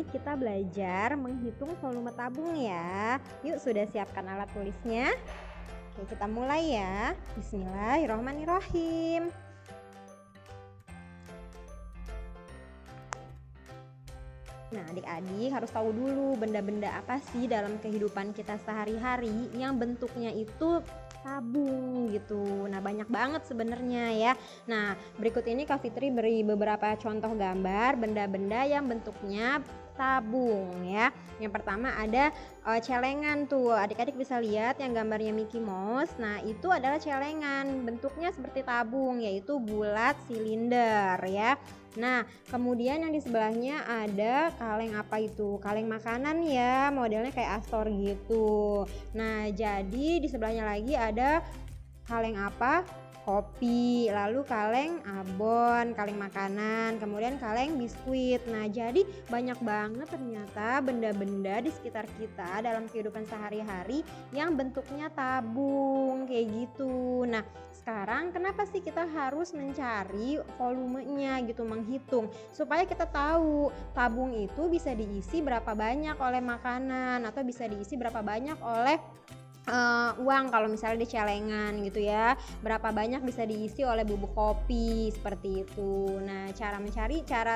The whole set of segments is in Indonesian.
kita belajar menghitung volume tabung ya. Yuk, sudah siapkan alat tulisnya? Oke, kita mulai ya. Bismillahirrohmanirrohim. Nah, adik-adik harus tahu dulu benda-benda apa sih dalam kehidupan kita sehari-hari yang bentuknya itu tabung gitu. Nah, banyak banget sebenarnya ya. Nah, berikut ini Kak Fitri beri beberapa contoh gambar benda-benda yang bentuknya tabung ya. Yang pertama ada celengan tuh. Adik-adik bisa lihat yang gambarnya Mickey Mouse. Nah, itu adalah celengan. Bentuknya seperti tabung, yaitu bulat silinder ya. Nah, kemudian yang di sebelahnya ada kaleng apa itu? Kaleng makanan ya, modelnya kayak Astor gitu. Nah, jadi di sebelahnya lagi ada kaleng apa? Kopi, lalu kaleng abon, kaleng makanan, kemudian kaleng biskuit. Nah, jadi banyak banget ternyata benda-benda di sekitar kita dalam kehidupan sehari-hari yang bentuknya tabung kayak gitu. Nah, sekarang kenapa sih kita harus mencari volumenya gitu, menghitung supaya kita tahu tabung itu bisa diisi berapa banyak oleh makanan atau bisa diisi berapa banyak oleh uang kalau misalnya di celengan gitu ya, berapa banyak bisa diisi oleh bubuk kopi seperti itu. Nah, cara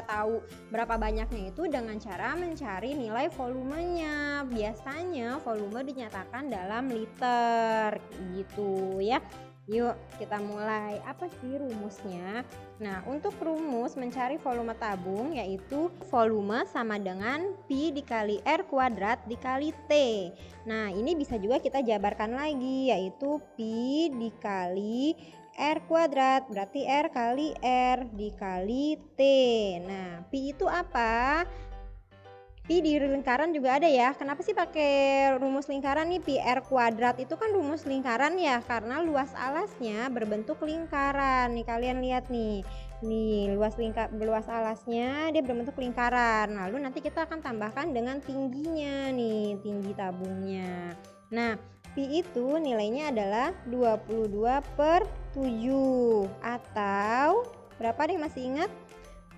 tahu berapa banyaknya itu dengan cara mencari nilai volumenya. Biasanya volume dinyatakan dalam liter gitu ya. Yuk kita mulai. Apa sih rumusnya? Nah, untuk rumus mencari volume tabung yaitu volume sama dengan Pi dikali R kuadrat dikali T. Nah, ini bisa juga kita jabarkan lagi yaitu Pi dikali R kuadrat, berarti R kali R dikali T. Nah, Pi itu apa? Pi di lingkaran juga ada ya. Kenapa sih pakai rumus lingkaran nih? Pi R kuadrat itu kan rumus lingkaran ya, karena luas alasnya berbentuk lingkaran. Nih kalian lihat nih. Nih luas alasnya dia berbentuk lingkaran. Lalu nanti kita akan tambahkan dengan tingginya nih, tinggi tabungnya. Nah, Pi itu nilainya adalah 22/7 atau berapa deh, masih ingat?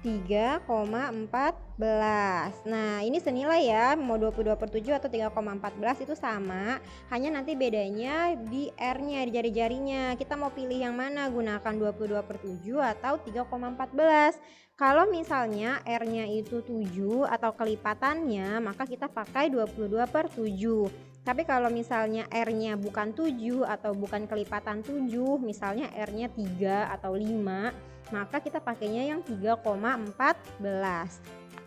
3,14. Nah, ini senilai ya, mau 22/7 atau 3,14 itu sama, hanya nanti bedanya di R-nya, di jari-jarinya. Kita mau pilih yang mana, gunakan 22/7 atau 3,14. Kalau misalnya R-nya itu 7 atau kelipatannya, maka kita pakai 22/7. Tapi kalau misalnya R-nya bukan 7 atau bukan kelipatan 7, misalnya R-nya 3 atau 5, maka kita pakainya yang 3,14.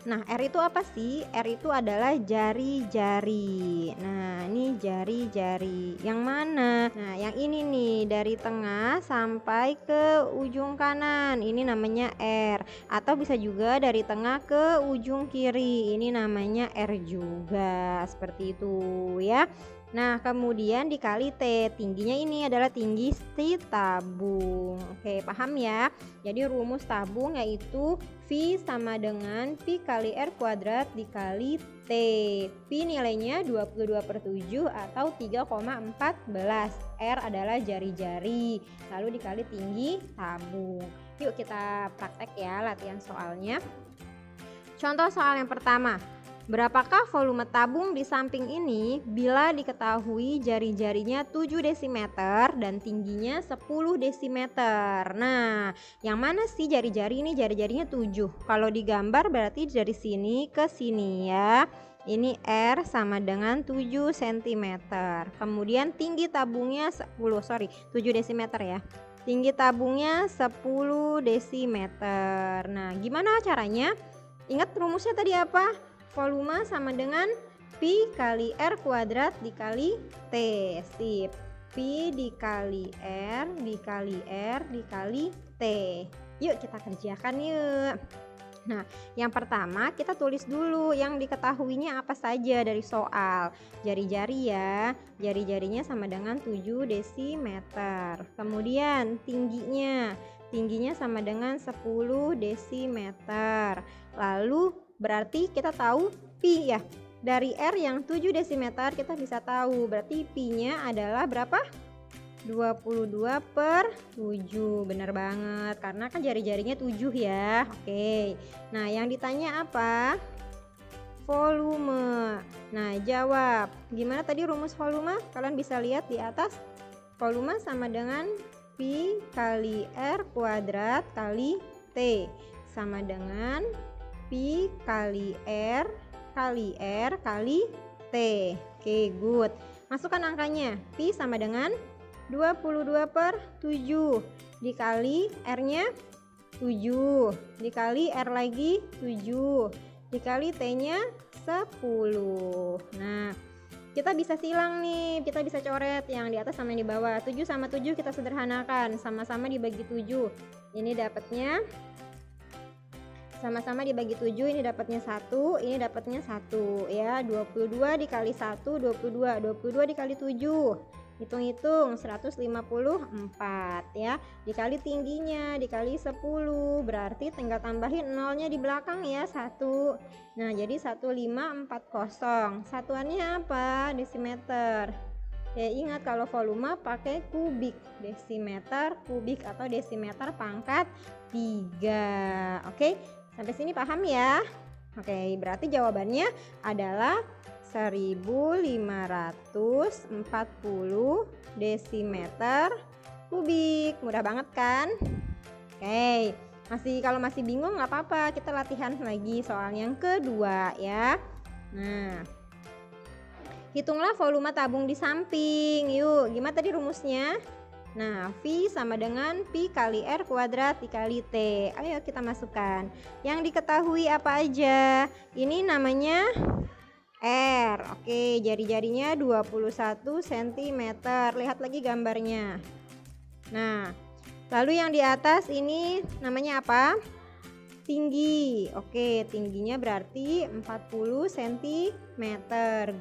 Nah, R itu apa sih? R itu adalah jari-jari. Nah, ini jari-jari. Yang mana? Nah, yang ini nih, dari tengah sampai ke ujung kanan. Ini namanya R. Atau bisa juga dari tengah ke ujung kiri. Ini namanya R juga. Seperti itu ya. Nah, kemudian dikali T, tingginya ini adalah tinggi si tabung. Oke, paham ya? Jadi rumus tabung yaitu V sama dengan Pi kali R kuadrat dikali T. Pi nilainya 22/7 atau 3,14. R adalah jari-jari, lalu dikali tinggi tabung. Yuk kita praktek ya latihan soalnya. Contoh soal yang pertama. Berapakah volume tabung di samping ini bila diketahui jari-jarinya 7 desimeter dan tingginya 10 desimeter. Nah, yang mana sih jari-jari ini? Jari-jarinya 7. Kalau digambar berarti dari sini ke sini ya. Ini R sama dengan 7 cm. Kemudian tinggi tabungnya 7 desimeter ya. Tinggi tabungnya 10 desimeter. Nah, gimana caranya? Ingat rumusnya tadi apa? Volume sama dengan Pi kali R kuadrat dikali T. Sip. Pi dikali R dikali R dikali T. Yuk kita kerjakan yuk. Nah, yang pertama kita tulis dulu yang diketahuinya apa saja dari soal. Jari-jari ya. Jari-jarinya sama dengan 7 desimeter. Kemudian tingginya. Tingginya sama dengan 10 desimeter. Lalu berarti kita tahu Pi ya. Dari R yang 7 desimeter kita bisa tahu berarti Pi-nya adalah berapa? 22/7. Benar banget karena kan jari-jarinya 7 ya. Oke. Nah, yang ditanya apa? volume. Nah, jawab. Gimana tadi rumus volume? Kalian bisa lihat di atas. Volume sama dengan Pi kali R kuadrat kali T. Sama dengan Pi kali R kali T. Oke, good. Masukkan angkanya. Pi sama dengan 22/7 dikali R-nya 7 dikali R lagi 7 dikali T-nya 10. Nah, kita bisa silang nih, kita bisa coret yang di atas sama yang di bawah. 7 sama 7 kita sederhanakan, sama-sama dibagi 7. Ini dapatnya sama-sama dibagi 7, ini dapatnya 1, ini dapatnya 1 ya. 22 dikali 1, 22 dikali 7. Hitung-hitung 154 ya. Dikali tingginya dikali 10, berarti tinggal tambahin nolnya di belakang ya, 1. Nah, jadi 1540. Satuannya apa? Desimeter. Ya, ingat kalau volume pakai kubik, desimeter kubik atau desimeter pangkat 3. Oke, sampai sini paham ya? Oke, berarti jawabannya adalah 1540 desimeter kubik. Mudah banget kan? Oke, kalau masih bingung nggak apa-apa, kita latihan lagi soal yang kedua ya. Nah, hitunglah volume tabung di samping. Yuk, gimana tadi rumusnya? Nah, V sama dengan Pi kali R kuadrat dikali T. Ayo kita masukkan. Yang diketahui apa aja? Ini namanya R. Oke, jari-jarinya 21 cm. Lihat lagi gambarnya. Nah, lalu yang di atas ini namanya apa? Tinggi. Oke, tingginya berarti 40 cm.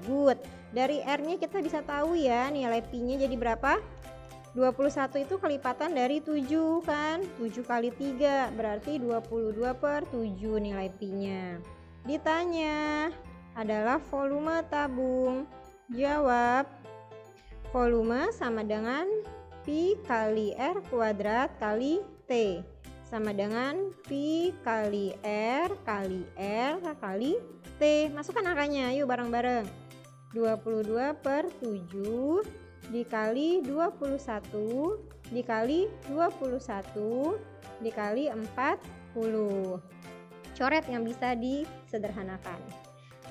Good. Dari R-nya kita bisa tahu ya, nilai Pi-nya jadi berapa? 21 itu kelipatan dari 7 kan? 7 kali 3 berarti 22/7 nilai Pi-nya. Ditanya adalah volume tabung. Jawab. Volume sama dengan Pi kali R kuadrat kali T. Sama dengan Pi kali R kali T. Masukkan angkanya, yuk bareng-bareng. 22/7 dikali 21 dikali 21 dikali 40. Coret yang bisa disederhanakan.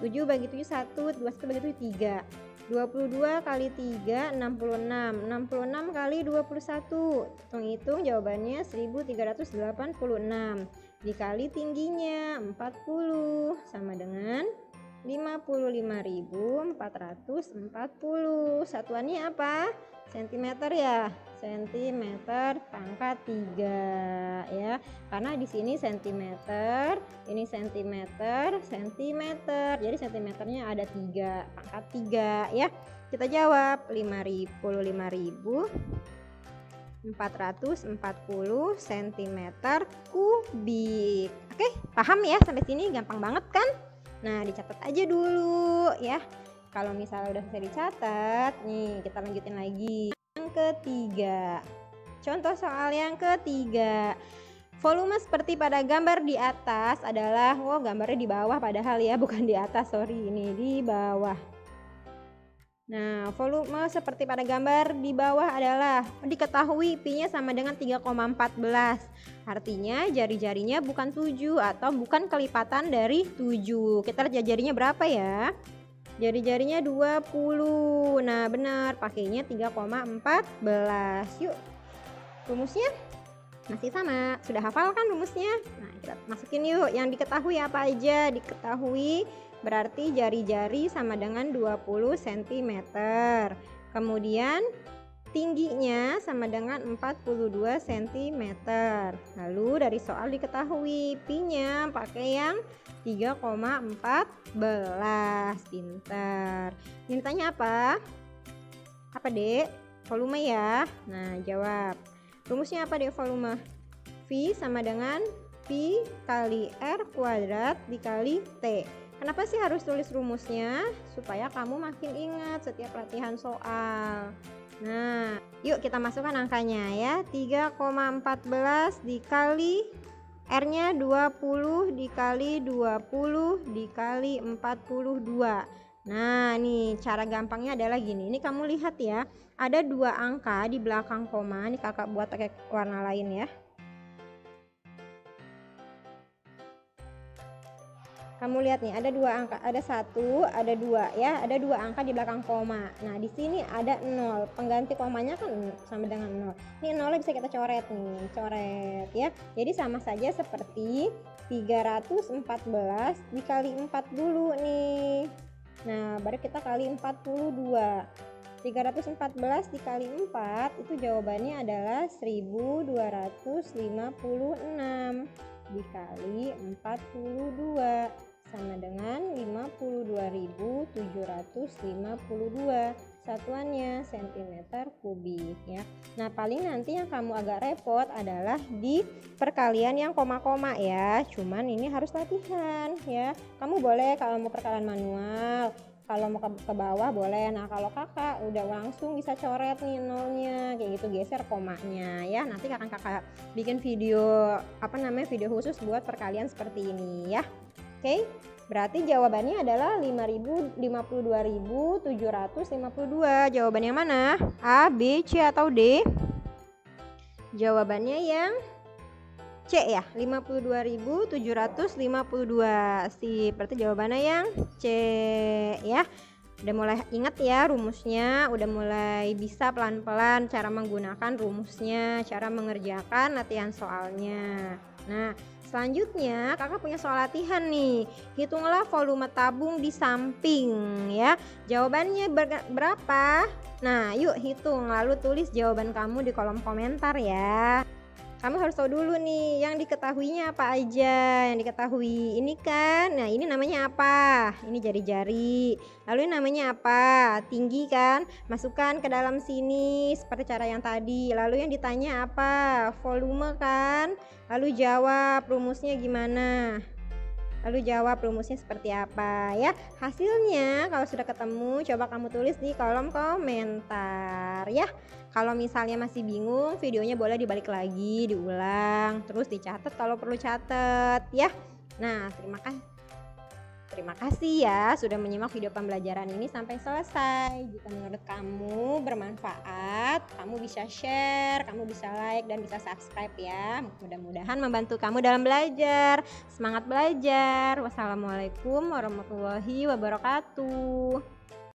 7 bagi 7 1, 21 bagi 7 3. 22 kali 3 66. 66 kali 21. Hitung-hitung jawabannya 1386. Dikali tingginya 40 sama dengan 55.440. Satuannya apa? Sentimeter ya. Sentimeter pangkat 3 ya. Karena di sini sentimeter, ini sentimeter, sentimeter. Jadi sentimeternya ada 3, pangkat 3 ya. Kita jawab 55.440 cm kubik. Oke, paham ya sampai sini? Gampang banget kan? Nah, dicatat aja dulu ya. Kalau misalnya udah bisa dicatat, nih kita lanjutin lagi. Yang ketiga, contoh soal yang ketiga. Volume seperti pada gambar di atas adalah, gambarnya di bawah padahal ya, bukan di atas, sorry, ini di bawah. Nah, volume seperti pada gambar di bawah adalah diketahui Pi-nya sama dengan 3,14. Artinya jari-jarinya bukan 7 atau bukan kelipatan dari 7. Kita lihat jari-jarinya berapa ya? Jari-jarinya 20. Nah, benar, pakainya 3,14. Yuk. Rumusnya masih sama. Sudah hafal kan rumusnya? Nah, kita masukin yuk. Yang diketahui apa aja? Diketahui berarti jari-jari sama dengan 20 cm. Kemudian tingginya sama dengan 42 cm. Lalu dari soal diketahui Pi-nya pakai yang 3,14. Pintar. Ini ditanya apa? Apa, Dek? Volume ya. Nah, jawab. Rumusnya apa, Dek, volume? V sama dengan Pi kali R kuadrat dikali T. Kenapa sih harus tulis rumusnya? Supaya kamu makin ingat setiap latihan soal. Nah, yuk kita masukkan angkanya ya. 3,14 dikali R-nya 20 dikali 20 dikali 42. Nah, nih cara gampangnya adalah gini. Ini kamu lihat ya, ada 2 angka di belakang koma. Ini kakak buat pakai warna lain ya. Kamu lihat nih, ada 2 angka, ada 1, ada 2 ya, ada 2 angka di belakang koma. Nah, di sini ada 0, pengganti komanya kan sama dengan 0. Ini 0 bisa kita coret nih, coret ya. Jadi sama saja seperti 314 dikali 4 dulu nih. Nah, baru kita kali 42. 314 dikali 4 itu jawabannya adalah 1256 dikali 42 sama dengan 52.752. Satuannya cm kubik ya. Nah, paling nanti yang kamu agak repot adalah di perkalian yang koma-koma ya. Cuman ini harus latihan ya. Kamu boleh kalau mau perkalian manual, kalau mau ke bawah boleh. Nah, kalau kakak udah langsung bisa coret nih nolnya kayak gitu, geser komanya ya. Nanti kakak bikin video video khusus buat perkalian seperti ini ya. Oke, berarti jawabannya adalah 52.752. Jawaban yang mana? A, B, C atau D? Jawabannya yang C ya, 52.752. Sip, berarti jawabannya yang C ya. Udah mulai ingat ya rumusnya, udah mulai bisa pelan-pelan cara menggunakan rumusnya, cara mengerjakan latihan soalnya. Nah, selanjutnya kakak punya soal latihan nih. Hitunglah volume tabung di samping ya. Jawabannya berapa? Nah, yuk hitung lalu tulis jawaban kamu di kolom komentar ya. Kamu harus tahu dulu nih yang diketahuinya apa aja. Yang diketahui ini kan, nah ini namanya apa? Ini jari-jari. Lalu ini namanya apa? Tinggi kan? Masukkan ke dalam sini seperti cara yang tadi. Lalu yang ditanya apa? Volume kan? Lalu jawab rumusnya gimana? Lalu jawab rumusnya seperti apa ya. Hasilnya kalau sudah ketemu coba kamu tulis di kolom komentar ya. Kalau misalnya masih bingung, videonya boleh dibalik lagi, diulang, terus dicatat kalau perlu catat ya. Nah, terima kasih ya sudah menyimak video pembelajaran ini sampai selesai. Jika menurut kamu bermanfaat, kamu bisa share, kamu bisa like dan bisa subscribe ya. Mudah-mudahan membantu kamu dalam belajar. Semangat belajar. Wassalamualaikum warahmatullahi wabarakatuh.